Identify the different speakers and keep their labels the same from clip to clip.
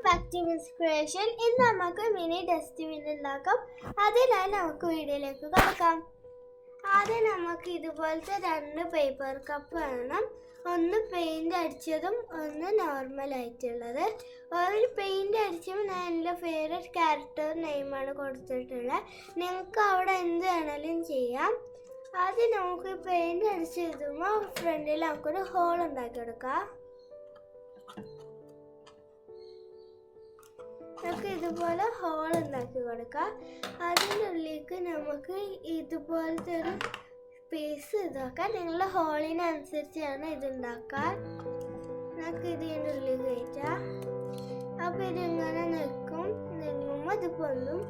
Speaker 1: Back to inspiration. ഇന്ന് നമുക്ക് mini dustbin ഉണ്ടാക്കാം. അതിനായി നമുക്ക് വീഡിയോയിലേക്ക് കടക്കാം. ആദ്യം നമുക്ക് ഇതുപോലത്തെ 2 പേപ്പർ കപ്പ് വേണം. ഒന്ന് പെയിന്റ് അടിച്ചതും ഒന്ന് നോർമൽ ആയിട്ടുള്ളത്. ഒരു പെയിന്റ് അടിച്ചപ്പോൾ ഞാൻ എൻ്റെ ഫേവറേറ്റ് ക്യാരക്ടർ നെയിമാണ് കൊടുത്തിട്ടുള്ളത്. നിങ്ങൾക്ക് അവിടെ എന്ത് വേണമെങ്കിലും ചെയ്യാം. ആദ്യം നമുക്ക് പെയിന്റ് അടിച്ചെഴുതുമ്പോൾ ഫ്രണ്ടിൽ നമുക്കൊരു ഹോൾ ഉണ്ടാക്കിയെടുക്കാം. നമുക്ക് ഇതുപോലെ ഹോൾ ഉണ്ടാക്കി കൊടുക്കാം. അതിൻ്റെ ഉള്ളിലേക്ക് നമുക്ക് ഇതുപോലത്തെ ഒരു പീസ് ഇതാക്കാം. നിങ്ങളുടെ ഹോളിനനുസരിച്ചാണ് ഇതുണ്ടാക്കാൻ. നമുക്ക് ഇതിൻ്റെ ഉള്ളിൽ കയറ്റാം. അപ്പോൾ ഇതിങ്ങനെ നിൽക്കുമ്പോൾ ഇത് പൊന്തും.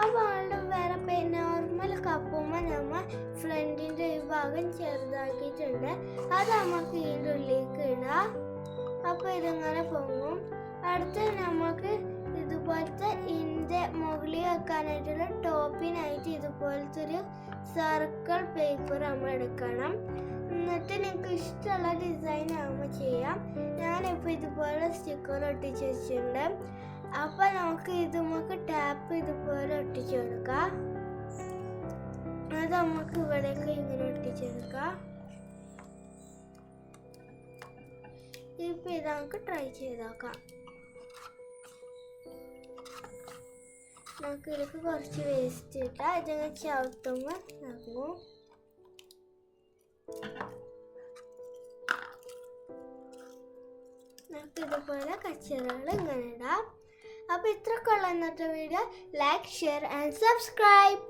Speaker 1: അപ്പോൾ അവളുടെ വേറെ നോർമൽ കപ്പുമ്പോൾ നമ്മൾ ഫ്രണ്ടിൻ്റെ ഈ ഭാഗം ചെറുതാക്കിയിട്ടുണ്ട്. അത് നമുക്ക് ഇതിൻ്റെ ഉള്ളിലേക്ക് ഇടാം. അപ്പോൾ ഇതിങ്ങനെ പൊങ്ങും. അടുത്ത് നമുക്ക് ഇതുപോലത്തെ ഇതിൻ്റെ മുകളിൽ വെക്കാനായിട്ടുള്ള ടോപ്പിനായിട്ട് ഇതുപോലത്തെ ഒരു സർക്കിൾ പേപ്പർ നമ്മൾ എടുക്കണം. എന്നിട്ട് നിങ്ങൾക്ക് ഇഷ്ടമുള്ള ഡിസൈൻ ആകുമ്പോൾ ചെയ്യാം. ഞാനിപ്പോൾ ഇതുപോലെ സ്റ്റിക്കർ ഒട്ടിച്ച് വെച്ചിട്ടുണ്ട്. അപ്പോൾ നമുക്ക് ടാപ്പ് ഇതുപോലെ ഒട്ടിച്ചു കൊടുക്കാം. അത് നമുക്ക് ഇവിടേക്ക് ഇങ്ങനെ ഒട്ടിച്ചെടുക്കാം. ഇപ്പം ഇത് നമുക്ക് ട്രൈ ചെയ്ത് നോക്കാം. നമുക്ക് ഇതിലേക്ക് കുറച്ച് വേസ്റ്റ് ഇട്ടാൽ ഇതിങ്ങനെ ചവിട്ടുമ്പോൾ നടക്കും. നമുക്ക് ഇതുപോലെ കച്ചറകൾ ഇങ്ങനെ ഇടാം. അപ്പോൾ ഇത്രയൊക്കെ ഉള്ള ഇന്നത്തെ video. Like, share and subscribe.